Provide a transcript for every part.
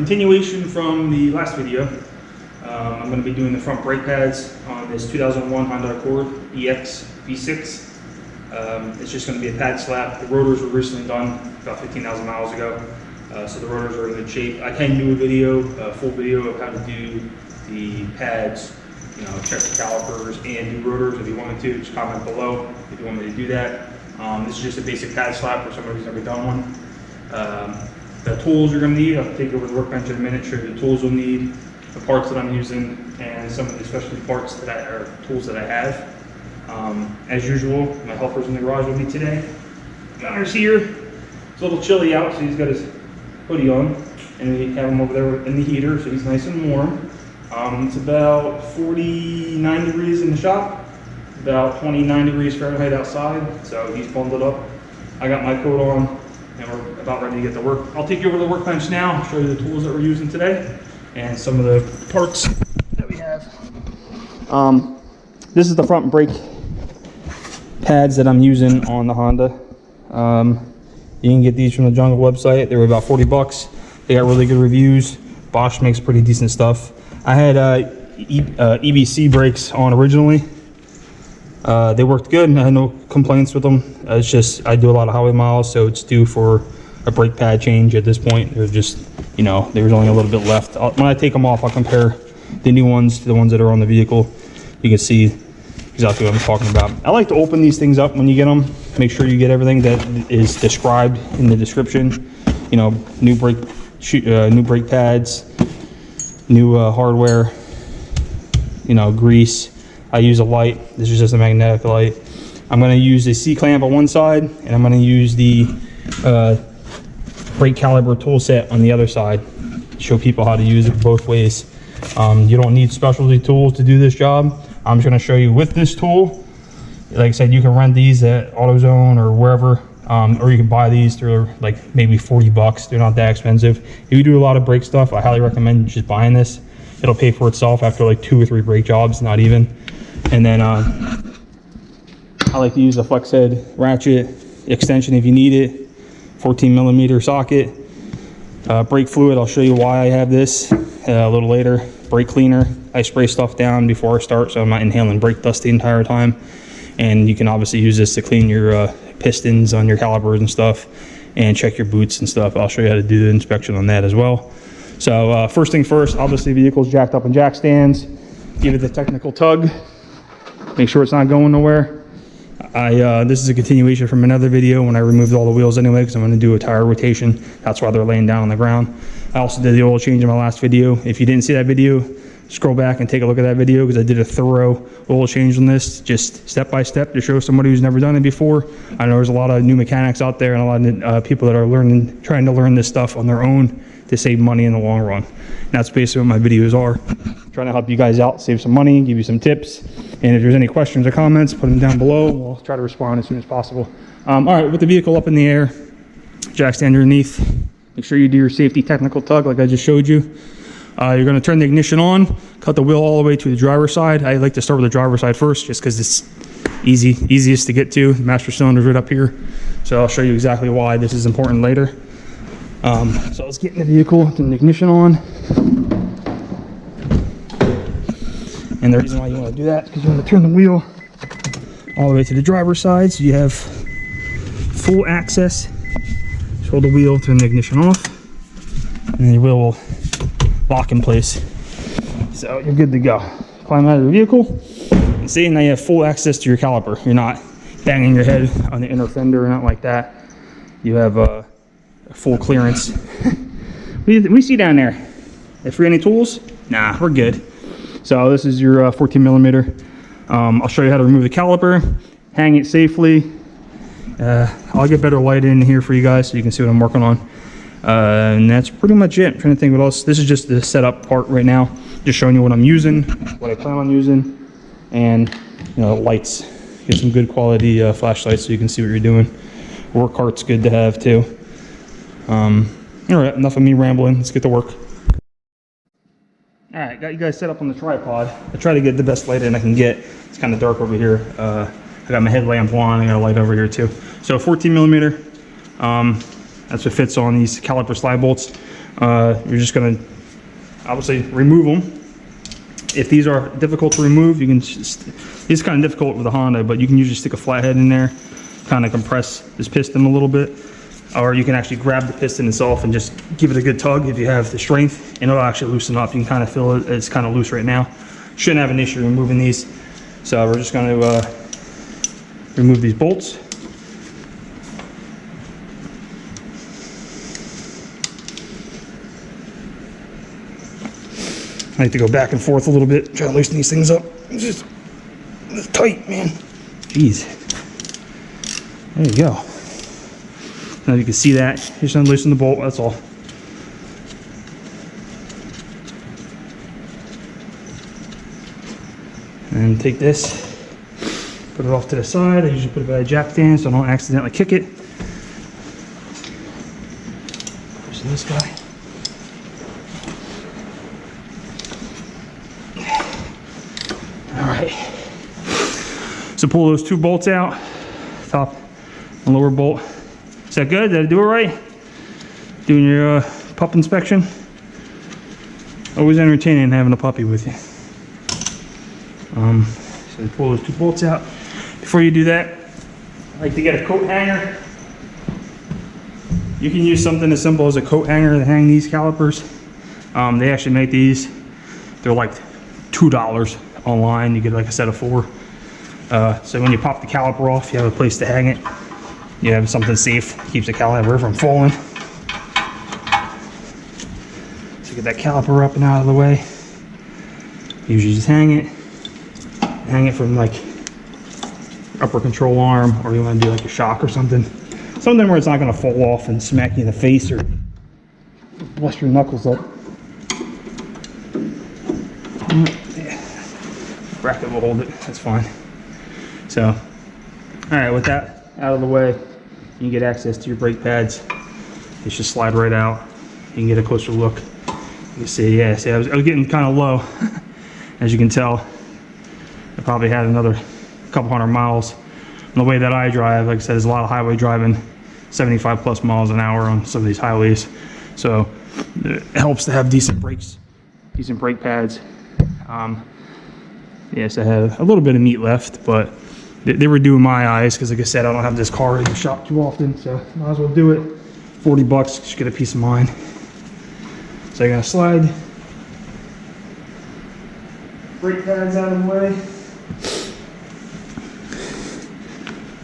continuation from the last video. I'm going to be doing the front brake pads on this 2001 Honda Accord EX V6. It's just going to be a pad slap. The rotors were recently done about 15,000 miles ago, so the rotors are in good shape. I can do a video, a full video of how to do the pads, you know, check the calipers and do rotors if you wanted to. Just comment below if you want me to do that. This is just a basic pad slap for somebody who's never done one. The tools you're going to need, I'll take over the workbench in a minute, show you the tools you'll need, the parts that I'm using, and some of the specialty parts that are tools that I have. As usual, my helper's in the garage with me today. Gunner's here. It's a little chilly out, so he's got his hoodie on, and we have him over there in the heater, so he's nice and warm. It's about 49 degrees in the shop, about 29 degrees Fahrenheit outside, so he's bundled up. I got my coat on, and we're about ready to get to work. I'll take you over to the workbench now, show you the tools that we're using today, and some of the parts that we have. This is the front brake pads that I'm using on the Honda. You can get these from the Jungle website. They were about 40 bucks. They got really good reviews. Bosch makes pretty decent stuff. I had EBC brakes on originally. They worked good and I had no complaints with them. It's just, I do a lot of highway miles, so it's due for a brake pad change at this point. They're just, you know, there's only a little bit left. When I take them off, I'll compare the new ones to the ones that are on the vehicle. You can see exactly what I'm talking about. I like to open these things up when you get them. Make sure you get everything that is described in the description. You know, new brake pads, new hardware, you know, grease. I use a light. This is just a magnetic light. I'm going to use the C-clamp on one side, and I'm going to use the brake caliper tool set on the other side. Show people how to use it both ways. You don't need specialty tools to do this job. I'm just going to show you with this tool. Like I said, you can rent these at AutoZone or wherever, or you can buy these through like maybe 40 bucks. They're not that expensive. If you do a lot of brake stuff, I highly recommend just buying this. It'll pay for itself after like 2 or 3 brake jobs, not even. And then I like to use a flex head ratchet extension if you need it, 14mm socket. Brake fluid, I'll show you why I have this a little later. Brake cleaner, I spray stuff down before I start so I'm not inhaling brake dust the entire time. And you can obviously use this to clean your pistons on your calipers and stuff, and check your boots and stuff. I'll show you how to do the inspection on that as well. So first thing first, obviously the vehicle's jacked up in jack stands. Give it the technical tug. Make sure it's not going nowhere. This is a continuation from another video when I removed all the wheels anyway, because I'm going to do a tire rotation. That's why they're laying down on the ground. I also did the oil change in my last video. If you didn't see that video, scroll back and take a look at that video, because I did a thorough oil change on this, just step by step, to show somebody who's never done it before. I know there's a lot of new mechanics out there and a lot of people that are trying to learn this stuff on their own to save money in the long run. And that's basically what my videos are. Trying to help you guys out, save some money, give you some tips. And if there's any questions or comments, put them down below. We'll try to respond as soon as possible. All right, with the vehicle up in the air, jack stand underneath, make sure you do your safety technical tug like I just showed you. You're going to turn the ignition on, cut the wheel all the way to the driver's side. I like to start with the driver's side first, just because it's easiest to get to. The master cylinder's right up here. So I'll show you exactly why this is important later. So let's get in the vehicle, turn the ignition on. And the reason why you want to do that is because you want to turn the wheel all the way to the driver's side, so you have full access. Just hold the wheel, turn the ignition off, and then your wheel will lock in place. So you're good to go. Climb out of the vehicle, and see, now you have full access to your caliper. You're not banging your head on the inner fender or not like that. You have full clearance. What do we see down there? If we any tools? Nah, we're good. So this is your 14mm. I'll show you how to remove the caliper, hang it safely. I'll get better light in here for you guys so you can see what I'm working on. And that's pretty much it. I'm trying to think what else. This is just the setup part right now. Just showing you what I'm using, what I plan on using, and you know, lights. Get some good quality flashlights so you can see what you're doing. Work cart's good to have too. All right, enough of me rambling. Let's get to work. All right, got you guys set up on the tripod. I try to get the best light in I can get. It's kind of dark over here. I got my headlamp on. I got a light over here too. So 14mm. I That's what fits on these caliper slide bolts. You're just gonna obviously remove them. If these are difficult to remove, you can just, it's kind of difficult with a Honda, but you can usually stick a flathead in there, kind of compress this piston a little bit, or you can actually grab the piston itself and just give it a good tug if you have the strength, and it'll actually loosen up. You can kind of feel it, it's kind of loose right now. Shouldn't have an issue removing these. So we're just going to remove these bolts. I like to go back and forth a little bit, try to loosen these things up. It's tight, man. Jeez. There you go. Now you can see that. Just unloosen the bolt, that's all. And take this, put it off to the side. I usually put it by a jack stand so I don't accidentally kick it. Loosen this guy. So pull those two bolts out, top and lower bolt. Is that good? Did I do it right? Doing your pup inspection? Always entertaining having a puppy with you. So pull those two bolts out. Before you do that, I like to get a coat hanger. You can use something as simple as a coat hanger to hang these calipers. They actually make these. They're like $2 online. You get like a set of 4. So when you pop the caliper off, you have a place to hang it. You have something safe, keeps the caliper from falling. So get that caliper up and out of the way. Usually just hang it from like upper control arm, or you want to do like a shock or something. Something where it's not going to fall off and smack you in the face or bust your knuckles up. Bracket will hold it, that's fine. So, all right, with that out of the way, you can get access to your brake pads. They should slide right out. You can get a closer look. You can see, yeah, see, I was getting kind of low. As you can tell, I probably had another couple hundred miles. And the way that I drive, like I said, there's a lot of highway driving, 75 plus miles an hour on some of these highways. So it helps to have decent brakes, decent brake pads. Yes, I have a little bit of meat left, but they were doing my eyes because, like I said, I don't have this car in the shop too often, so might as well do it. 40 bucks, just get a peace of mind. So I'm gonna slide brake pads out of the way.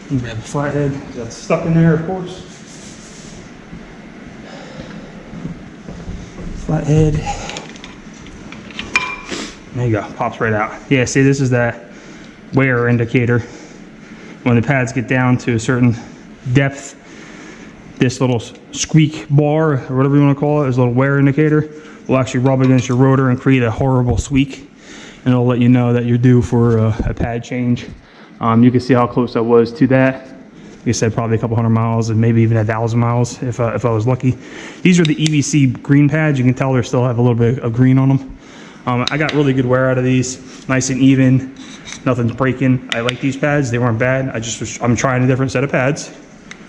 And grab a flathead, that's stuck in there, of course. Flathead. There you go, pops right out. Yeah, see, this is that wear indicator. When the pads get down to a certain depth, this little squeak bar, or whatever you want to call it, this little wear indicator, will actually rub against your rotor and create a horrible squeak. And it'll let you know that you're due for a pad change. You can see how close I was to that. Like I said, probably a couple hundred miles and maybe even 1,000 miles if I was lucky. These are the EVC green pads. You can tell they still have a little bit of green on them. I got really good wear out of these, nice and even, nothing's breaking. I like these pads, they weren't bad. I'm trying a different set of pads.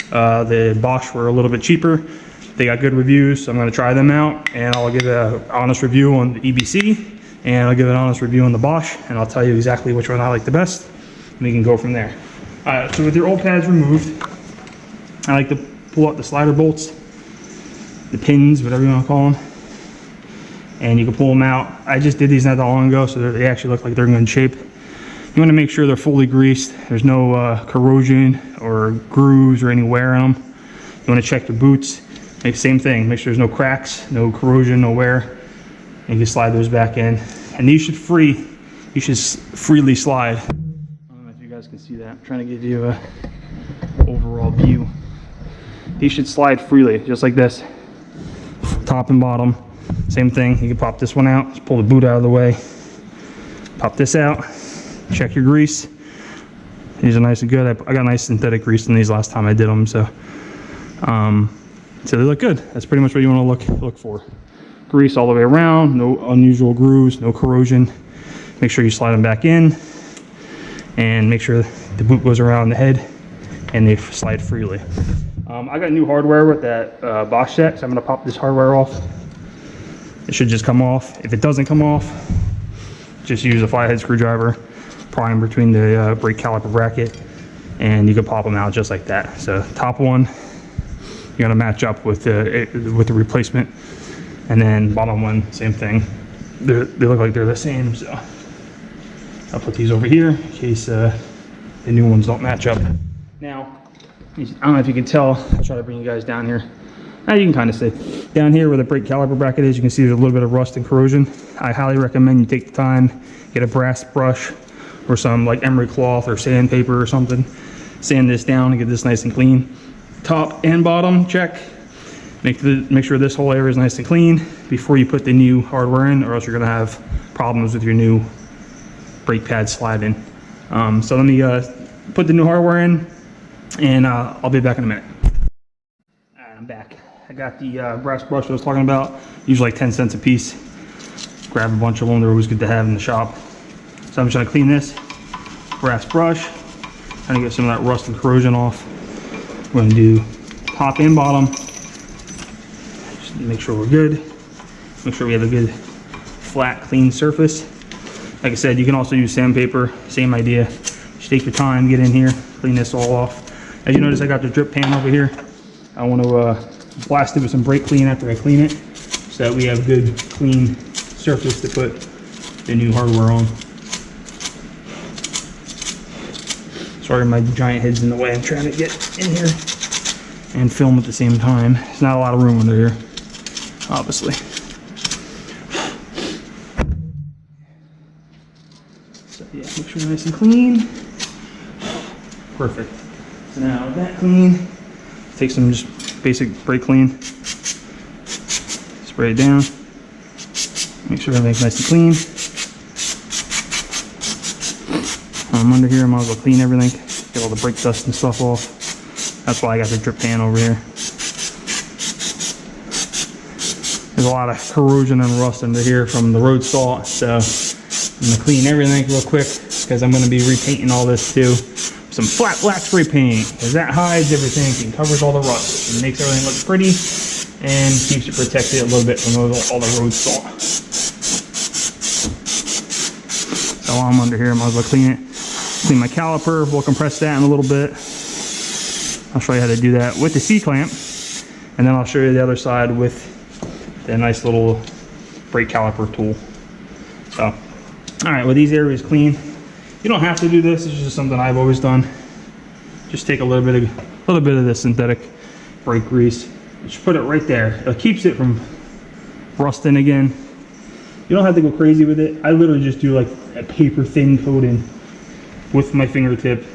The Bosch were a little bit cheaper. They got good reviews, so I'm gonna try them out, and I'll give an honest review on the EBC, and I'll give an honest review on the Bosch, and I'll tell you exactly which one I like the best, and we can go from there. Alright, so with your old pads removed, I like to pull out the slider bolts, the pins, whatever you want to call them, and you can pull them out. I just did these not that long ago, so they actually look like they're in good shape. You want to make sure they're fully greased. There's no corrosion or grooves or any wear on them. You want to check the boots. Make the same thing. Make sure there's no cracks, no corrosion, no wear. And you can slide those back in. And these should freely slide. I don't know if you guys can see that. I'm trying to give you a overall view. These should slide freely, just like this. Top and bottom. Same thing. You can pop this one out. Just pull the boot out of the way. Pop this out. Check your grease. These are nice and good. I got nice synthetic grease in these last time I did them, so they look good. That's pretty much what you want to look for. Grease all the way around, no unusual grooves, no corrosion. Make sure you slide them back in, and make sure the boot goes around the head and they slide freely. I got new hardware with that Bosch set, so I'm gonna pop this hardware off. It should just come off. If it doesn't come off, just use a flathead screwdriver, pry in between the brake caliper bracket, and you can pop them out just like that. So top one, you're gonna match up with the replacement, and then bottom one, same thing. They look like they're the same, so I'll put these over here in case the new ones don't match up. Now, I don't know if you can tell, I'll try to bring you guys down here. Now you can kind of see. Down here where the brake caliper bracket is, you can see there's a little bit of rust and corrosion. I highly recommend you take the time, get a brass brush or some like emery cloth or sandpaper or something. Sand this down and get this nice and clean. Top and bottom, check. Make sure this whole area is nice and clean before you put the new hardware in, or else you're gonna have problems with your new brake pad sliding. So let me put the new hardware in, and I'll be back in a minute. All right, I'm back. I got the brass brush I was talking about, usually like 10 cents a piece. Grab a bunch of them, they're always good to have in the shop. So I'm just gonna clean this brass brush, trying to get some of that rust and corrosion off. We're gonna do top and bottom. Just make sure we're good. Make sure we have a good flat, clean surface. Like I said, you can also use sandpaper, same idea. Just take your time, get in here, clean this all off. As you notice, I got the drip pan over here. I want to blast it with some brake clean after I clean it, so that we have good, clean surface to put the new hardware on. Sorry, my giant head's in the way. I'm trying to get in here and film at the same time. There's not a lot of room under here, obviously. So yeah, make sure you're nice and clean. Perfect. So now with that clean, take some just basic brake clean, spray it down, make sure everything's nice and clean. I'm under here, I might as well clean everything, get all the brake dust and stuff off. That's why I got the drip pan over here. There's a lot of corrosion and rust under here from the road salt, so I'm going to clean everything real quick because I'm going to be repainting all this too. Some flat black spray paint, because that hides everything and covers all the rust and makes everything look pretty and keeps it protected a little bit from all the road salt. So while I'm under here, I might as well clean it. Clean my caliper, we'll compress that in a little bit. I'll show you how to do that with the C-clamp, and then I'll show you the other side with the nice little brake caliper tool. So, all right, with these areas clean, you don't have to do this. This is just something I've always done. Just take a little bit of this synthetic brake grease. Just put it right there. It keeps it from rusting again. You don't have to go crazy with it. I literally just do like a paper thin coating with my fingertip.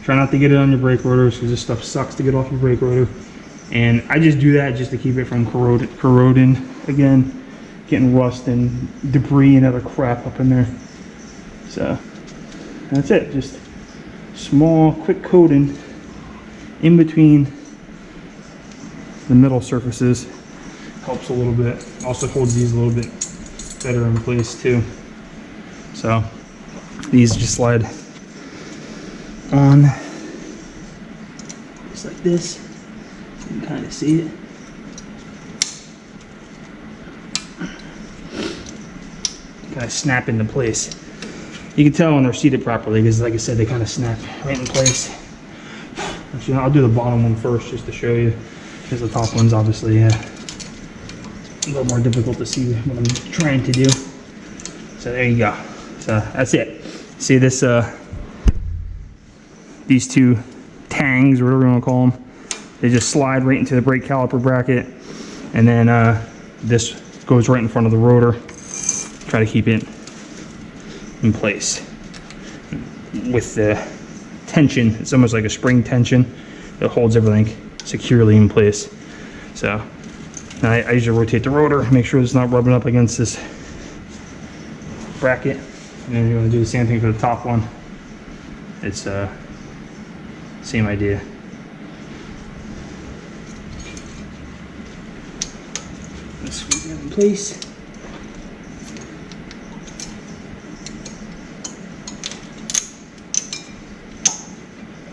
Try not to get it on your brake rotors because this stuff sucks to get off your brake rotor. And I just do that just to keep it from corroding again, getting rust and debris and other crap up in there. So that's it. Just small, quick coating in between the middle surfaces. Helps a little bit. Also holds these a little bit better in place too. So these just slide on just like this. You can kind of see it. Kind of snap into place. You can tell when they're seated properly because, like I said, they kind of snap right in place. Actually, I'll do the bottom one first just to show you, because the top one's obviously a little more difficult to see what I'm trying to do. So there you go. So that's it. See this? These two tangs, or whatever you want to call them, they just slide right into the brake caliper bracket, and then this goes right in front of the rotor. Try to keep it in place with the tension. It's almost like a spring tension that holds everything securely in place. So now I usually rotate the rotor, make sure it's not rubbing up against this bracket, and then you're going to do the same thing for the top one. It's same idea. Let's squeeze that in place.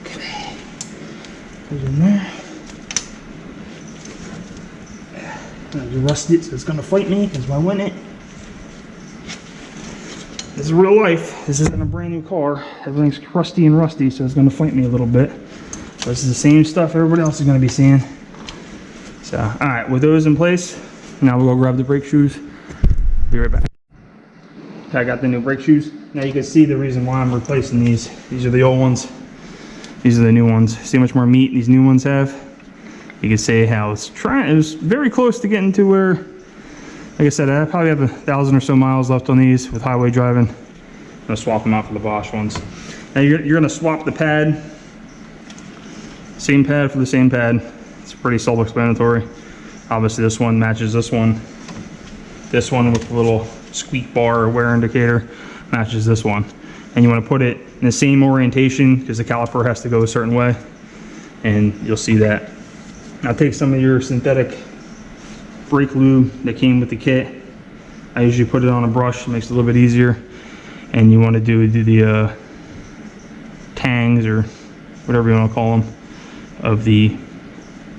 Okay. Goes in there. It's rusted, so it's gonna fight me because I win it. This is real life. This isn't a brand new car. Everything's crusty and rusty, so it's gonna fight me a little bit. But this is the same stuff everybody else is gonna be seeing. So, all right, with those in place, now we'll go grab the brake shoes. Be right back. Okay, I got the new brake shoes. Now you can see the reason why I'm replacing these. These are the old ones. These are the new ones. See how much more meat these new ones have? You can see how it was very close to getting to where, like I said, I probably have 1,000 or so miles left on these with highway driving. I'm gonna swap them out for the Bosch ones. Now you're gonna swap the pad. Same pad for the same pad. It's pretty self-explanatory. Obviously this one matches this one. This one with the little squeak bar or wear indicator matches this one. And you want to put it in the same orientation because the caliper has to go a certain way. And you'll see that. Now take some of your synthetic brake lube that came with the kit. I usually put it on a brush, it makes it a little bit easier. And you want to do the tangs or whatever you want to call them of the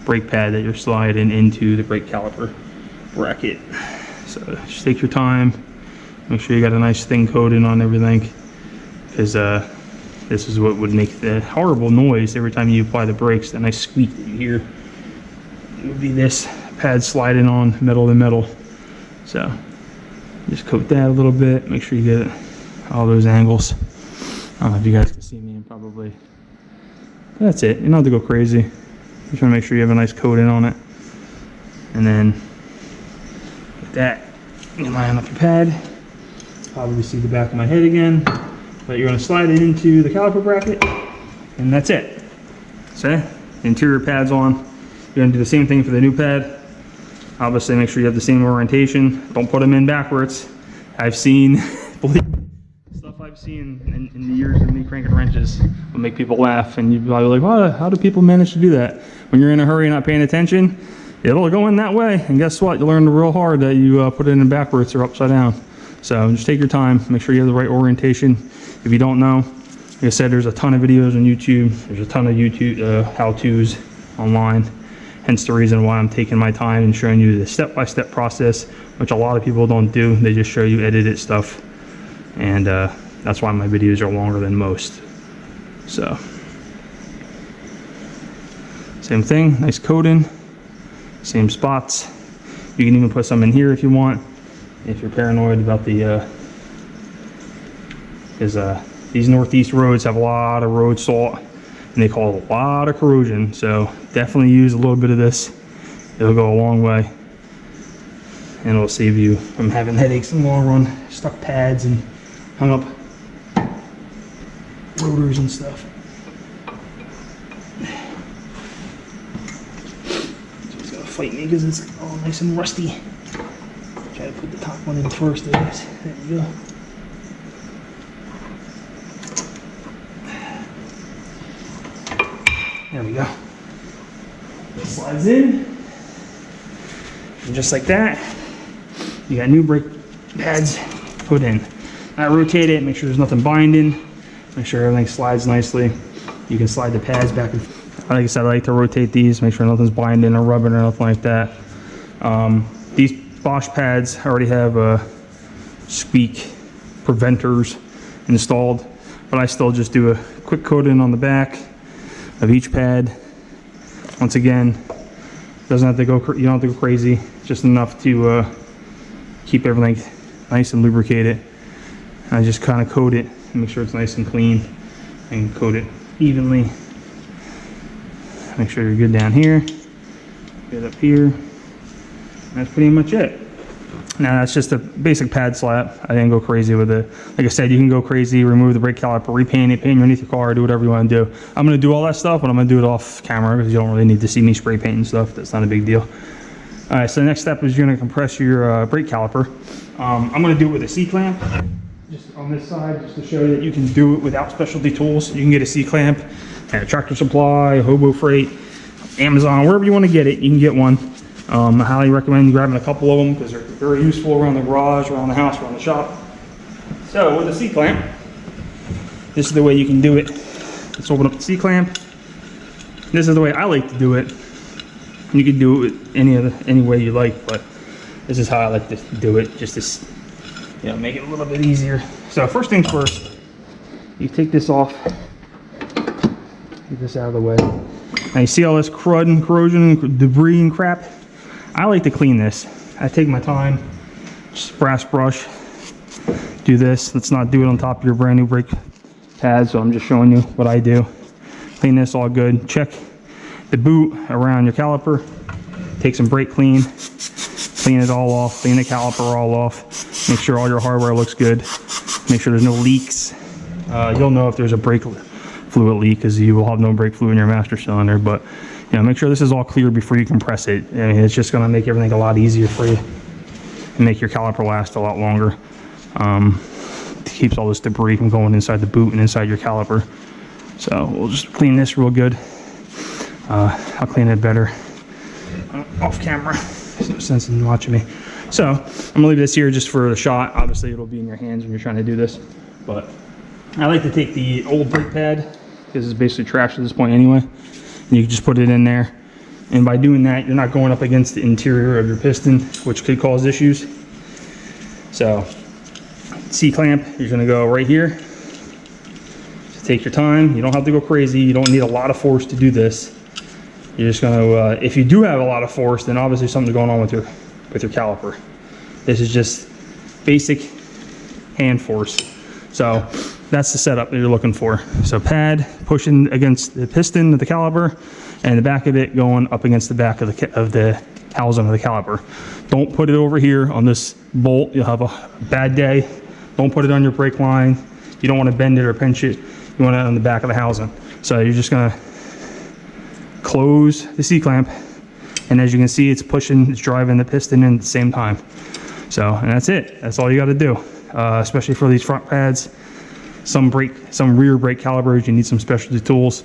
brake pad that you're sliding into the brake caliper bracket. So just take your time, make sure you got a nice thin coating on everything, because this is what would make the horrible noise every time you apply the brakes. That nice squeak that you hear, it would be this pad sliding on metal to metal. So just coat that a little bit, make sure you get all those angles. I don't know if you guys can see me, and probably that's it. You don't have to go crazy. Just want to make sure you have a nice coating on it, and then with that, you line up your pad. Probably see the back of my head again, but you're going to slide it into the caliper bracket, and that's it. So the interior pad's on. You're going to do the same thing for the new pad. Obviously make sure you have the same orientation. Don't put them in backwards. I've seen stuff I've seen in the years of me cranking wrenches will make people laugh, and you'd probably be like, well, how do people manage to do that? When you're in a hurry and not paying attention, it'll go in that way, and guess what? You'll learn real hard that you put it in backwards or upside down. So just take your time, make sure you have the right orientation. If you don't know, like I said, there's a ton of videos on YouTube. There's a ton of YouTube how-tos online. Hence the reason why I'm taking my time and showing you the step-by-step process, which a lot of people don't do. They just show you edited stuff. And that's why my videos are longer than most. So, same thing, nice coating, same spots. You can even put some in here if you want, if you're paranoid about the, because these northeast roads have a lot of road salt, and they cause a lot of corrosion. So definitely use a little bit of this. It'll go a long way, and it'll save you from having headaches in the long run, stuck pads and hung up rotors and stuff. So it's gonna fight me because it's all nice and rusty. Try to put the top one in first, I guess. There you go. There we go. It slides in. And just like that, you got new brake pads put in. Now rotate it, make sure there's nothing binding. Make sure everything slides nicely. You can slide the pads back and forth. Like I said, I like to rotate these, make sure nothing's binding or rubbing or nothing like that. These Bosch pads already have squeak preventers installed, but I still just do a quick coating on the back of each pad. Once again, doesn't have to go, you don't have to go crazy, just enough to keep everything nice and lubricated. I just kind of coat it and make sure it's nice and clean, and coat it evenly. Make sure you're good down here, good up here. That's pretty much it. Now that's just a basic pad slap. I didn't go crazy with it. Like I said, you can go crazy, remove the brake caliper, repaint it, paint underneath your car, do whatever you want to do. I'm going to do all that stuff, but I'm going to do it off camera because you don't really need to see me spray painting stuff. That's not a big deal. All right, so the next step is you're going to compress your brake caliper. I'm going to do it with a C-clamp, just on this side, just to show you that you can do it without specialty tools. You can get a C-clamp at a Tractor Supply, Hobo Freight, Amazon, wherever you want to get it, you can get one. I highly recommend grabbing a couple of them because they're very useful around the garage, around the house, around the shop. So with a C-clamp, this is the way you can do it. Let's open up the C-clamp. This is the way I like to do it. You can do it any way you like, but this is how I like to do it, just to, you know, make it a little bit easier. So first things first, you take this off, get this out of the way. Now you see all this crud and corrosion and debris and crap? I like to clean this. I take my time, just brass brush, do this. Let's not do it on top of your brand new brake pad, so I'm just showing you what I do. Clean this all good. Check the boot around your caliper. Take some brake clean. Clean it all off. Clean the caliper all off. Make sure all your hardware looks good. Make sure there's no leaks. You'll know if there's a brake fluid leak because you will have no brake fluid in your master cylinder. But you know, make sure this is all clear before you compress it. I mean, it's just going to make everything a lot easier for you and make your caliper last a lot longer. It keeps all this debris from going inside the boot and inside your caliper. So we'll just clean this real good. I'll clean it better off camera. There's no sense in watching me. So I'm gonna leave this here just for the shot. Obviously it'll be in your hands when you're trying to do this, but I like to take the old brake pad because it's basically trash at this point anyway. And you can just put it in there. And by doing that, you're not going up against the interior of your piston, which could cause issues. So C-clamp, you're gonna go right here. So take your time. You don't have to go crazy. You don't need a lot of force to do this. You're just gonna, if you do have a lot of force, then obviously something's going on with your caliper. This is just basic hand force. So that's the setup that you're looking for. So pad pushing against the piston of the caliper, and the back of it going up against the back of the housing of the caliper. Don't put it over here on this bolt. You'll have a bad day. Don't put it on your brake line. You don't want to bend it or pinch it. You want it on the back of the housing. So you're just gonna close the C-clamp, and as you can see, it's driving the piston in at the same time. So, and that's it. That's all you got to do, especially for these front pads. Some rear brake calipers, you need some specialty tools,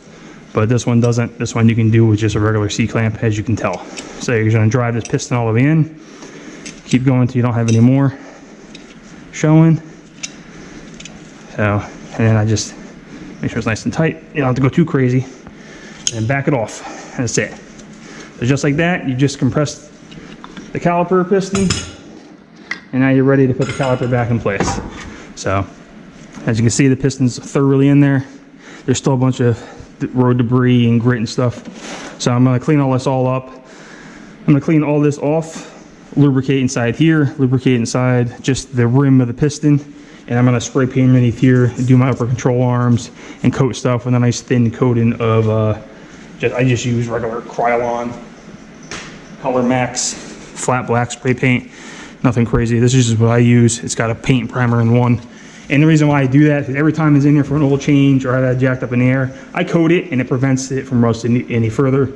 but this one doesn't. This one you can do with just a regular C-clamp, as you can tell. So you're going to drive this piston all the way in, keep going until you don't have any more showing. So, and then I just make sure it's nice and tight. You don't have to go too crazy, and back it off. That's it. So just like that, you just compressed the caliper piston, and now you're ready to put the caliper back in place. So as you can see, the piston's thoroughly in there. There's still a bunch of road debris and grit and stuff. So I'm gonna clean all this all up. I'm gonna clean all this off, lubricate inside here, lubricate inside just the rim of the piston, and I'm gonna spray paint underneath here and do my upper control arms and coat stuff with a nice thin coating of, I just use regular Krylon Color Max flat black spray paint. Nothing crazy. This is just what I use. It's got a paint and primer in one. And the reason why I do that is every time it's in here for an oil change or I have that jacked up in the air, I coat it and it prevents it from rusting any further.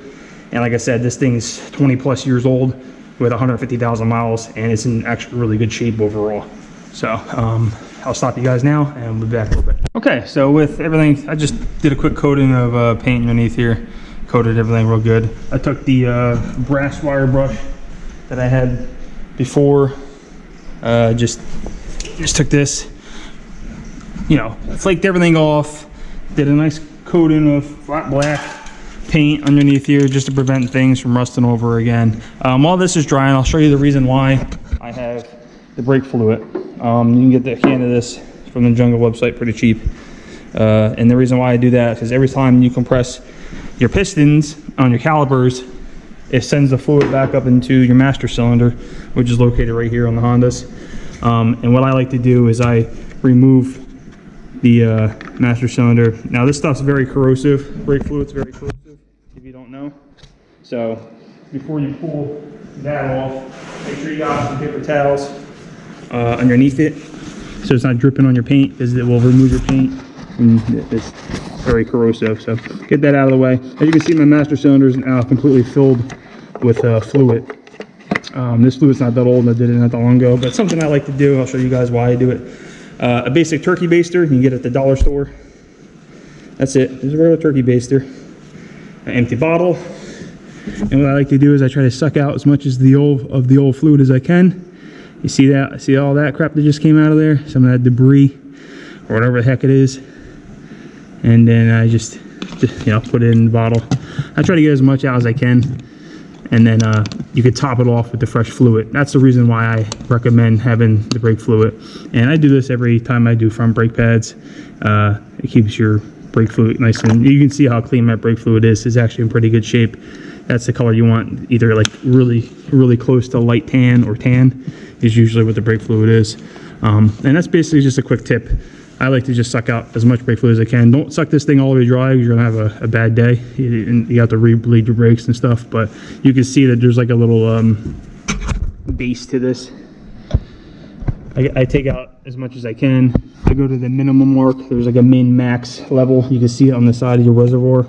And like I said, this thing's 20 plus years old with 150,000 miles, and it's in actually really good shape overall. So I'll stop you guys now and we'll be back a little bit. Okay, so with everything, I just did a quick coating of paint underneath here. Coated everything real good. I took the brass wire brush that I had before, just took this, you know, flaked everything off, did a nice coating of flat black paint underneath here just to prevent things from rusting over again. While this is drying, I'll show you the reason why I have the brake fluid. You can get the can of this from the Jungle website pretty cheap. And the reason why I do that is because every time you compress your pistons on your calipers, it sends the fluid back up into your master cylinder, which is located right here on the Hondas. And what I like to do is I remove the master cylinder. Now this stuff's very corrosive. Brake fluid's very corrosive, if you don't know. So before you pull that off, make sure you got some paper towels underneath it, so it's not dripping on your paint, because it will remove your paint. And it's very corrosive, so get that out of the way. As you can see, my master cylinder is now completely filled with fluid. This fluid's not that old, I did it not that long ago, but something I like to do. I'll show you guys why I do it. A basic turkey baster you can get at the dollar store. That's it. There's a regular turkey baster. An empty bottle. And what I like to do is I try to suck out as much of the old fluid as I can. You see that? See all that crap that just came out of there? Some of that debris or whatever the heck it is. And then I just you know, put it in the bottle. I try to get as much out as I can. and then you could top it off with the fresh fluid. That's the reason why I recommend having the brake fluid. And I do this every time I do front brake pads. It keeps your brake fluid nice, and you can see how clean my brake fluid is. It's actually in pretty good shape. That's the color you want, either like really close to light tan or tan is usually what the brake fluid is. And that's basically just a quick tip. I like to just suck out as much brake fluid as I can. Don't suck this thing all the way dry, because you're gonna have a bad day. You have to re-bleed your brakes and stuff. But you can see that there's like a little base to this. I take out as much as I can. I go to the minimum mark. There's like a min max level. You can see it on the side of your reservoir.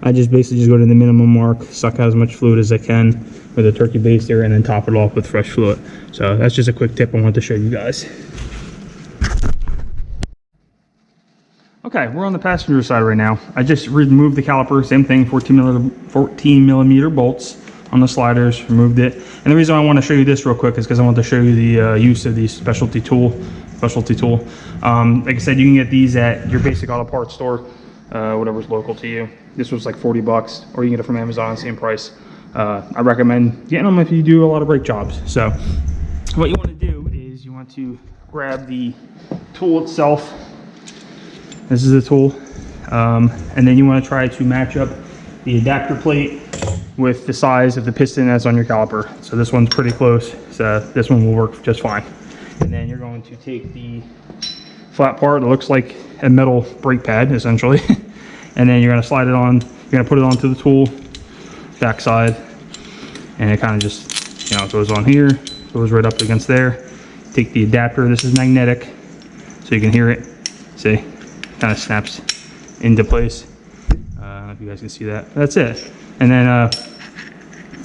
I just basically just go to the minimum mark, suck out as much fluid as I can with a turkey baster, and then top it off with fresh fluid. So that's just a quick tip I wanted to show you guys. Okay, we're on the passenger side right now. I just removed the caliper, same thing, 14 millimeter bolts on the sliders, removed it. And the reason I want to show you this real quick is because I want to show you the use of the specialty tool. Like I said, you can get these at your basic auto parts store, whatever's local to you. This was like 40 bucks, or you can get it from Amazon, same price. I recommend getting them if you do a lot of brake jobs. So what you want to do is you want to grab the tool itself. This is the tool, and then you want to try to match up the adapter plate with the size of the piston that's on your caliper. So this one's pretty close, so this one will work just fine. And then you're going to take the flat part that looks like a metal brake pad, essentially, and then you're going to slide it on. You're going to put it onto the tool backside, and it kind of just, it goes on here, goes right up against there. Take the adapter. This is magnetic, so you can hear it. See? Kind of snaps into place. I don't know if you guys can see that. That's it. And then I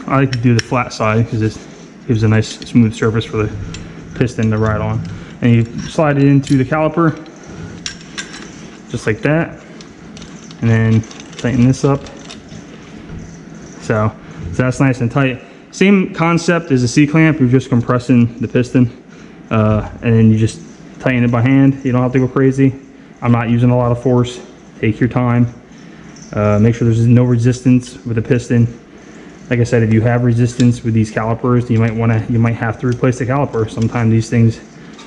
like to do the flat side because it gives a nice smooth surface for the piston to ride on. And you slide it into the caliper just like that, and then tighten this up. So that's nice and tight. Same concept as a C-clamp. You're just compressing the piston, and then you just tighten it by hand. You don't have to go crazy. I'm not using a lot of force. Take your time. Make sure there's no resistance with the piston. Like I said, if you have resistance with these calipers, you might have to replace the caliper. Sometimes these things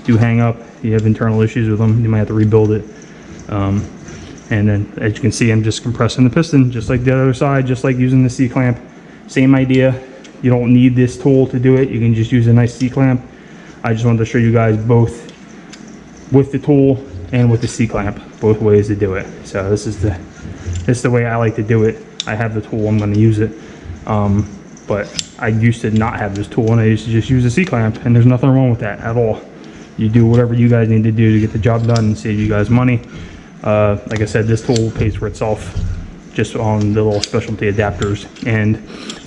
do hang up. You have internal issues with them, you might have to rebuild it. And then, as you can see, I'm just compressing the piston, just like the other side, just like using the C-clamp. Same idea. You don't need this tool to do it. You can just use a nice C-clamp. I just wanted to show you guys both with the tool and with the C-clamp, both ways to do it. So this is the way I like to do it. I have the tool, I'm going to use it. But I used to not have this tool, and I used to just use a C-clamp, and there's nothing wrong with that at all. You do whatever you guys need to do to get the job done and save you guys money. Like I said, this tool pays for itself just on the little specialty adapters. And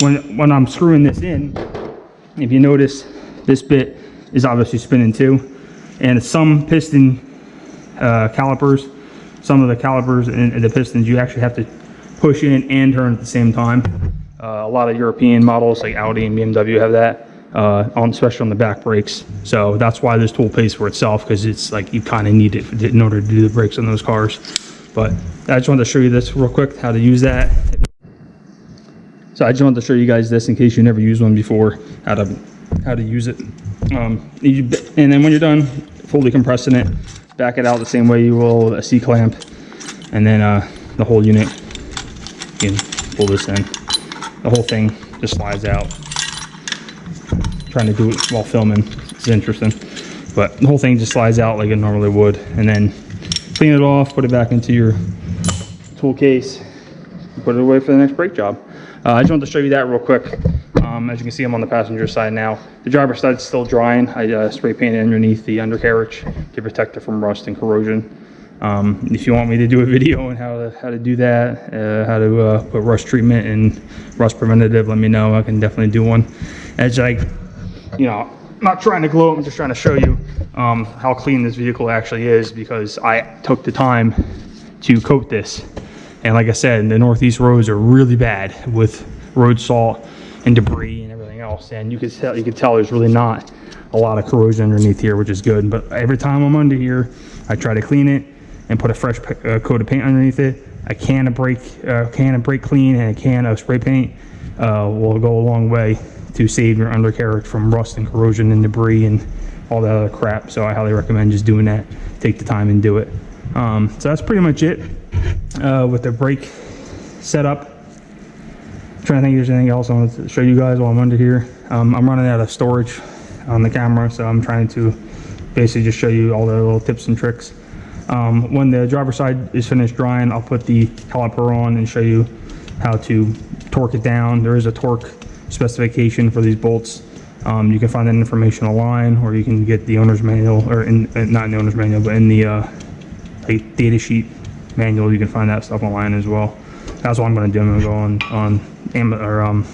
when I'm screwing this in, if you notice, this bit is obviously spinning too. And some piston calipers, some of the calipers and the pistons, you actually have to push in and turn at the same time. A lot of European models like Audi and BMW have that, especially on the back brakes. So that's why this tool pays for itself, because it's like you kind of need it in order to do the brakes on those cars. But I just wanted to show you this real quick, how to use that. So I just wanted to show you guys this in case you never used one before, how to use it. And then when you're done fully compressing it, back it out the same way you will a C-clamp, and then the whole unit, you can pull this in. The whole thing just slides out. Trying to do it while filming, it's interesting. But the whole thing just slides out like it normally would, and then clean it off, put it back into your tool case, and put it away for the next brake job. I just wanted to show you that real quick. As you can see, I'm on the passenger side now. The driver's side's still drying. I spray painted underneath the undercarriage to protect it from rust and corrosion. If you want me to do a video on how to do that, how to put rust treatment and rust preventative, let me know. I can definitely do one. It's like, I'm not trying to gloat, I'm just trying to show you how clean this vehicle actually is, because I took the time to coat this. And like I said, the Northeast roads are really bad with road salt and debris and everything else, and you could tell there's really not a lot of corrosion underneath here, which is good. But every time I'm under here, I try to clean it and put a fresh coat of paint underneath it, a can of brake clean and a can of spray paint. will go a long way to save your undercarriage from rust and corrosion and debris and all that other crap. So I highly recommend just doing that. Take the time and do it. So that's pretty much it with the brake setup. I'm trying to think if there's anything else I want to show you guys while I'm under here. I'm running out of storage on the camera, so I'm trying to basically just show you all the little tips and tricks. When the driver's side is finished drying, I'll put the caliper on and show you how to torque it down. There is a torque specification for these bolts. You can find that information online, or you can get the owner's manual, or not in the owner's manual, but in the like data sheet manual. You can find that stuff online as well. That's what I'm going to do. I'm going to go on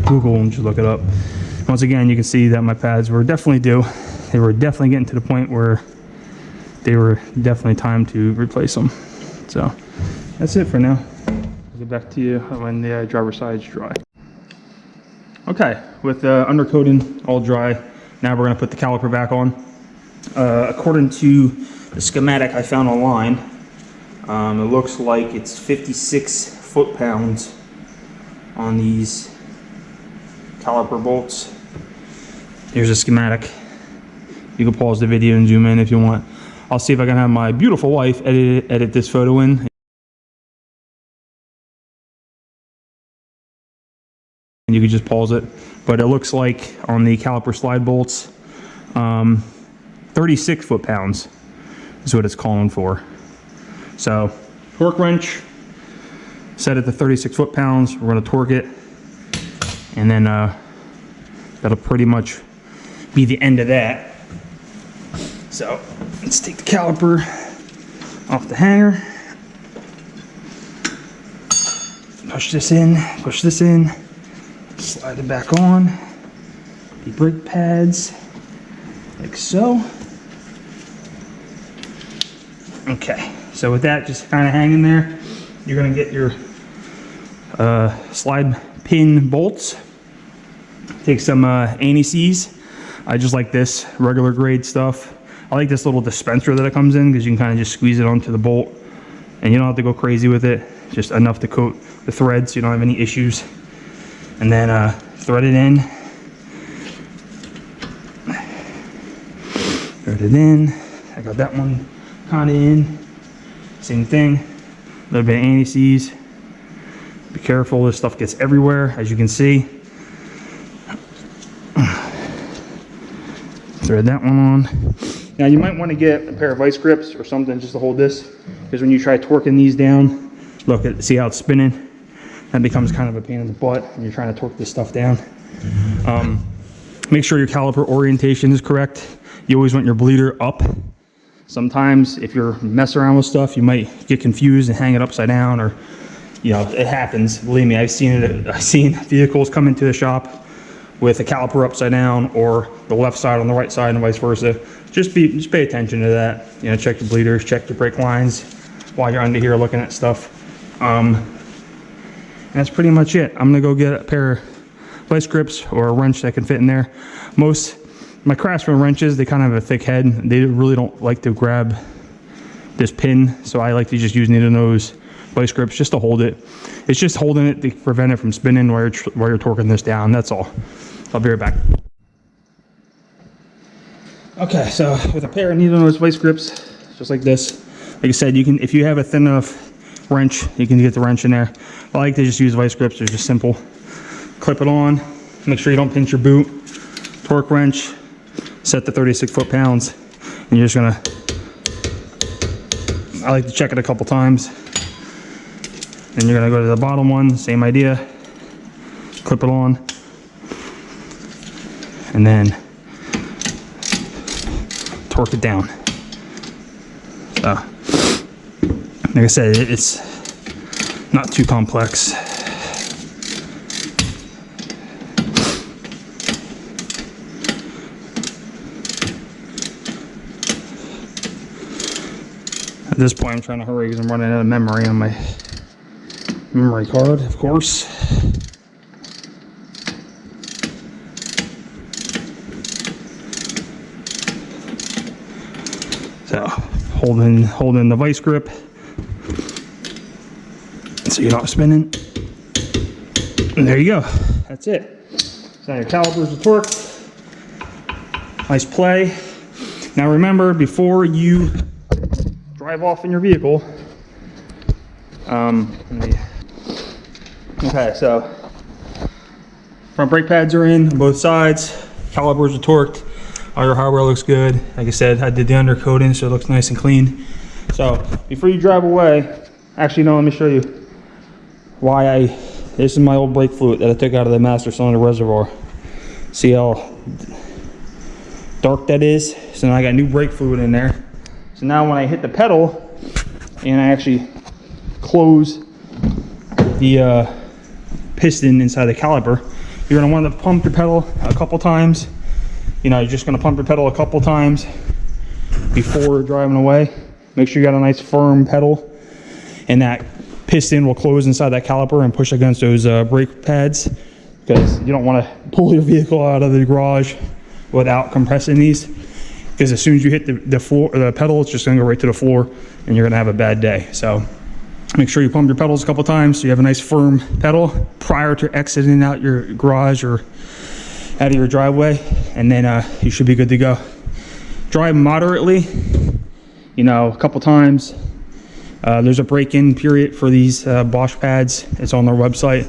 Google and just look it up. Once again, you can see that my pads were definitely due. They were definitely getting to the point where they were definitely time to replace them. So that's it for now. I'll get back to you when the driver's side's dry. Okay, with the undercoating all dry, now we're going to put the caliper back on. According to the schematic I found online, it looks like it's 56 foot-pounds on these caliper bolts. Here's a schematic. You can pause the video and zoom in if you want. I'll see if I can have my beautiful wife edit this photo in. And you can just pause it. But it looks like on the caliper slide bolts, 36 foot-pounds is what it's calling for. So, torque wrench, set it to 36 foot-pounds. We're going to torque it, and then that'll pretty much be the end of that. So, let's take the caliper off the hanger, push this in, slide it back on the brake pads, like so. Okay. So with that just kind of hanging there, you're going to get your slide pin bolts. Take some anti-seize. I just like this regular grade stuff. I like this little dispenser that it comes in, because you can kind of just squeeze it onto the bolt and you don't have to go crazy with it. Just enough to coat the thread so you don't have any issues. And then thread it in. Thread it in. I got that one kind of in. Same thing, a little bit of anti-seize. Be careful, this stuff gets everywhere, as you can see. Thread that one on. Now you might want to get a pair of vice grips or something just to hold this, because when you try torquing these down, look at, see how it's spinning? That becomes kind of a pain in the butt when you're trying to torque this stuff down. Make sure your caliper orientation is correct. You always want your bleeder up. Sometimes if you're messing around with stuff, you might get confused and hang it upside down, or, you know, it happens. Believe me, I've seen it. I've seen vehicles come into the shop with a caliper upside down, or the left side on the right side, and vice versa. Just pay attention to that. You know, check your bleeders, check your brake lines while you're under here looking at stuff. And that's pretty much it. I'm gonna go get a pair of vice grips or a wrench that can fit in there. My Craftsman wrenches, they kind of have a thick head. They really don't like to grab this pin, so I like to just use needle nose vice grips just to hold it. It's just holding it to prevent it from spinning while you're torquing this down. That's all. I'll be right back. Okay, so with a pair of needle nose vice grips, just like this. Like I said, you can, if you have a thin enough wrench, you can get the wrench in there. I like to just use vice grips. They're just simple. Clip it on. Make sure you don't pinch your boot. Torque wrench. Set the 36 foot-pounds, and you're just gonna, I like to check it a couple times. And you're gonna go to the bottom one, same idea. Clip it on, and then torque it down. So, like I said, it's not too complex. At this point, I'm trying to hurry because I'm running out of memory on my memory card, of course. So, holding the vice grip so you're not spinning. And there you go. That's it. So your calipers are torqued. Nice play. Now remember, before you drive off in your vehicle, okay, so front brake pads are in on both sides. Calipers are torqued. All your hardware looks good. Like I said, I did the undercoating, so it looks nice and clean. So before you drive away, actually no, let me show you why this is my old brake fluid that I took out of the master cylinder reservoir. See how dark that is? So now I got new brake fluid in there. So now when I hit the pedal and I actually close the piston inside the caliper, you're gonna want to pump your pedal a couple times. You know, you're just gonna pump your pedal a couple times before driving away. Make sure you got a nice firm pedal, and that piston will close inside that caliper and push against those brake pads, because you don't want to pull your vehicle out of the garage without compressing these, because as soon as you hit the floor, the pedal, it's just going to go right to the floor and you're going to have a bad day. So make sure you pump your pedals a couple times so you have a nice firm pedal prior to exiting out your garage or out of your driveway, and then you should be good to go. Drive moderately, you know, a couple times. There's a break-in period for these Bosch pads. It's on their website.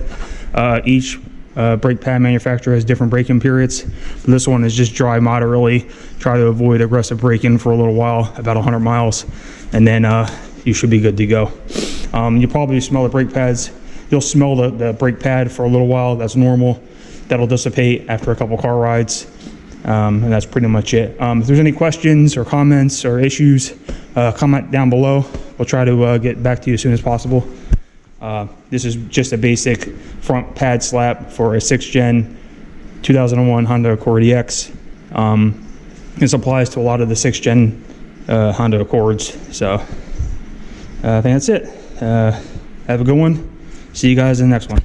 Each brake pad manufacturer has different break-in periods. This one is just dry moderately. Try to avoid aggressive break-in for a little while, about 100 miles, and then you should be good to go. You probably smell the brake pads. You'll smell the brake pad for a little while. That's normal. That'll dissipate after a couple car rides, and that's pretty much it. If there's any questions or comments or issues, comment down below. We'll try to get back to you as soon as possible. This is just a basic front pad slap for a 6th gen 2001 Honda Accord EX. This applies to a lot of the 6th gen Honda Accords. So I think that's it. Have a good one. See you guys in the next one.